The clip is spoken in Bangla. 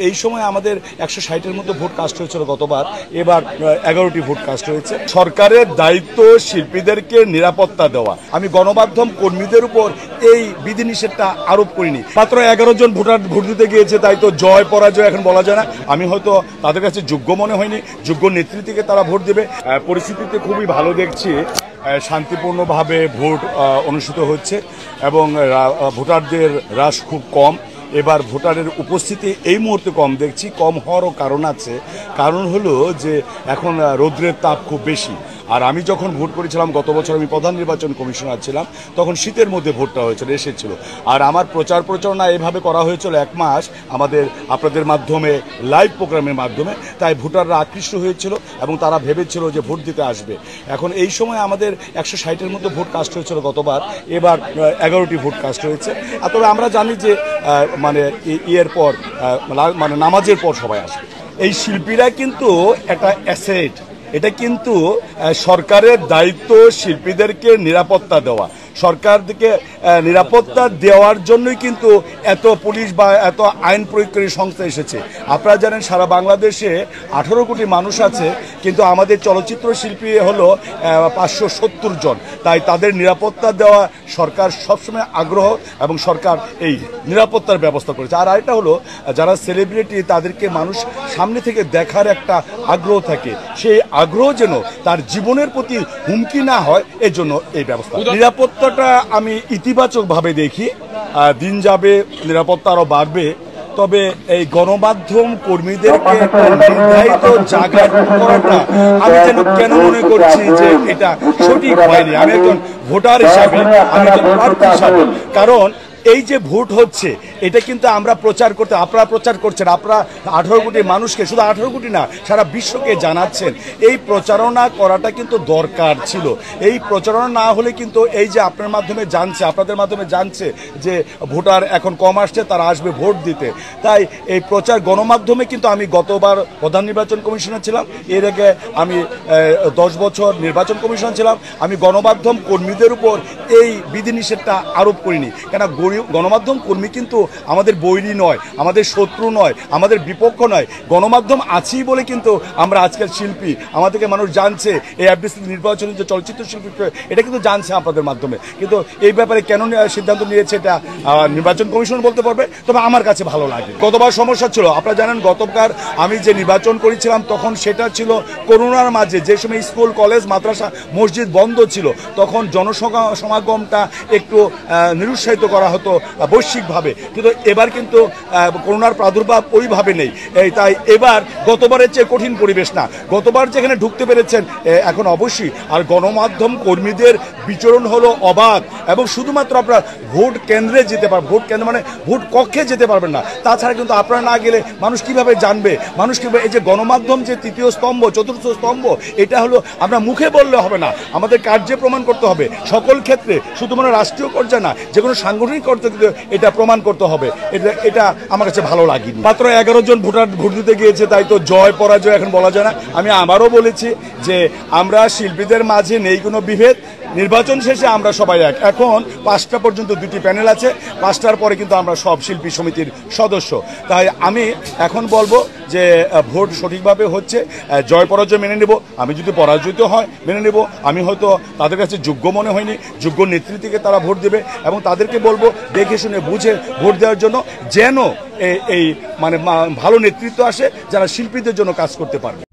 এই সময় আমাদের 160-এর মতো ভোট কাস্ট হয়েছিল গতবার, এবার 11টি ভোট কাস্ট হয়েছে। সরকারের দায়িত্ব শিল্পীদেরকে নিরাপত্তা দেওয়া। আমি গণমাধ্যম কর্মীদের উপর এই বিধিনিষেধটা আরোপ করিনি। মাত্র 11 জন ভোটার ভোট দিতে গিয়েছে, তাই তো জয় পরাজয় এখন বলা যায় না। আমি হয়তো তাদের কাছে যোগ্য মনে হয়নি, যোগ্য নেতৃত্বকে তারা ভোট দেবে। পরিস্থিতিতে খুবই ভালো দেখছি, শান্তিপূর্ণভাবে ভোট অনুষ্ঠিত হচ্ছে এবং ভোটারদের হ্রাস খুব কম। এবার ভোটারের উপস্থিতি এই মুহূর্তে কম দেখছি, কম হওয়ারও কারণ আছে। কারণ হলো যে এখন রৌদ্রের তাপ খুব বেশি। আর আমি যখন ভোট করেছিলাম গত বছর, আমি প্রধান নির্বাচন কমিশনার ছিলাম, তখন শীতের মধ্যে ভোটটা এসেছিল। আর আমার প্রচারণা এভাবে করা হয়েছিল 1 মাস আমাদের আপনাদের মাধ্যমে, লাইভ প্রোগ্রামের মাধ্যমে। তাই ভোটাররা আকৃষ্ট হয়েছিল এবং তারা ভেবেছিল যে ভোট দিতে আসবে। এখন এই সময় আমাদের 160-এর মতো ভোট কাস্ট হয়েছিল গতবার, এবার 11টি ভোট কাস্ট হয়েছে। তবে আমরা জানি যে মানে ইয়ের পর মানে নামাজের পর সবাই আসবে। এই শিল্পীরা কিন্তু একটা অ্যাসেট, এটা কিন্তু সরকারের দায়িত্ব শিল্পীদেরকে নিরাপত্তা দেওয়া। সরকারকে নিরাপত্তা দেওয়ার জন্যই কিন্তু এত পুলিশ বা এত আইন প্রয়োগকারী সংস্থা এসেছে। আপনারা জানেন সারা বাংলাদেশে 18 কোটি মানুষ আছে, কিন্তু আমাদের চলচ্চিত্র শিল্পী হলো 570 জন। তাই তাদের নিরাপত্তা দেওয়া সরকার সবসময় আগ্রহ, এবং সরকার এই নিরাপত্তার ব্যবস্থা করেছে। আর আরেকটা হলো, যারা সেলিব্রিটি তাদেরকে মানুষ সামনে থেকে দেখার একটা আগ্রহ থাকে, সেই আগ্রহ যেন তার জীবনের প্রতি হুমকি না হয়, এর জন্য এই ব্যবস্থা। নিরাপত্তাটা আমি ইতিবাচকভাবে দেখি, দিন যাবে নিরাপত্তা আরও বাড়বে। তবে এই গণমাধ্যম কর্মীদেরকে নির্ধারিত জায়গা করাটা আমি যেন কেন মনে করছি যে এটা সঠিক হয়নি। আমি একজন ভোটার হিসাবে, আমি একজন প্রার্থী হিসাবে, কারণ এই যে ভোট হচ্ছে এটা কিন্তু আমরা প্রচার করতে, আপনারা প্রচার করছেন, আপনারা 18 কোটি মানুষকে, শুধু 18 কোটি না সারা বিশ্বকে জানাচ্ছেন। এই প্রচারণা করাটা কিন্তু দরকার ছিল। এই প্রচারণা না হলে কিন্তু এই যে আপনার মাধ্যমে জানছে, আপনাদের মাধ্যমে জানছে যে ভোটার এখন কম আসছে, তারা আসবে ভোট দিতে। তাই এই প্রচার গণমাধ্যমে কিন্তু, আমি গতবার প্রধান নির্বাচন কমিশনার ছিলাম, এর আগে আমি 10 বছর নির্বাচন কমিশনার ছিলাম। আমি গণমাধ্যম কর্মীদের উপর এই বিধিনিষেধটা আরোপ করিনি, কেন গণমাধ্যম কর্মী কিন্তু আমাদের বৈরী নয়, আমাদের শত্রু নয়, আমাদের বিপক্ষ নয়। গণমাধ্যম আছেই বলে কিন্তু আমরা আজকাল শিল্পী, আমাদেরকে মানুষ জানছে। এই এফডিসি নির্বাচনী যে চলচ্চিত্র শিল্পী, এটা কিন্তু জানছে আপনাদের মাধ্যমে। কিন্তু এই ব্যাপারে কেন সিদ্ধান্ত নিয়েছে এটা নির্বাচন কমিশন বলতে পারবে। তবে আমার কাছে ভালো লাগে। গতবার সমস্যা ছিল, আপনারা জানেন গতবার আমি যে নির্বাচন করেছিলাম তখন সেটা ছিল করোনার মাঝে, যে সময় স্কুল কলেজ মাদ্রাসা মসজিদ বন্ধ ছিল, তখন জনসমাগমটা একটু নিরুৎসাহিত করা হতো বৈশ্বিকভাবে। কিন্তু এবার কিন্তু করোনার প্রাদুর্ভাব ওইভাবে নেই। তাই এবার গতবারের চেয়ে কঠিন পরিবেশ না। গতবার যেখানে ঢুকতে পেরেছেন, এখন অবশ্যই। আর গণমাধ্যম কর্মীদের বিচরণ হলো অবাধ, এবং শুধুমাত্র আপনারা ভোট কেন্দ্রে যেতে পারবেন, ভোট কেন্দ্র মানে ভোট কক্ষে যেতে পারবেন না। তাছাড়া কিন্তু আপনারা না গেলে মানুষ কিভাবে জানবে? মানুষ কিভাবে, এই যে গণমাধ্যম যে 3য় স্তম্ভ 4র্থ স্তম্ভ, এটা হলো আমরা মুখে বললে হবে না, আমাদের কার্যে প্রমাণ করতে হবে। সকল ক্ষেত্রে, শুধুমাত্র রাষ্ট্রীয় পর্যায়ে না, যে কোনো সাংগঠনিক পর্যায়ে এটা প্রমাণ করতে হবে। এটা আমার কাছে ভালো লাগেনি। মাত্র 11 জন ভোটার ভোট দিতে গিয়েছে, তাই তো জয় পরাজয় এখন বলা যায় না। আমি আবারও বলেছি যে আমরা শিল্পীদের মাঝে নেই কোনো বিভেদ। নির্বাচন শেষে আমরা সবাই এক। এখন 5টা পর্যন্ত 2টি প্যানেল আছে, 5টার পরে কিন্তু আমরা সব শিল্পী সমিতির সদস্য। তাই আমি এখন বলবো যে ভোট সঠিকভাবে হচ্ছে, জয় পরাজয় মেনে নেব। আমি যদি পরাজিত হয় মেনে নেব। আমি হয়তো তাদের কাছে যোগ্য মনে হয়নি, যোগ্য নেতৃত্বকে তারা ভোট দেবে, এবং তাদেরকে বলবো দেখে শুনে বুঝে ভোট দেওয়ার জন্য, যেন এই মানে ভালো নেতৃত্ব আসে যারা শিল্পীদের জন্য কাজ করতে পারবে।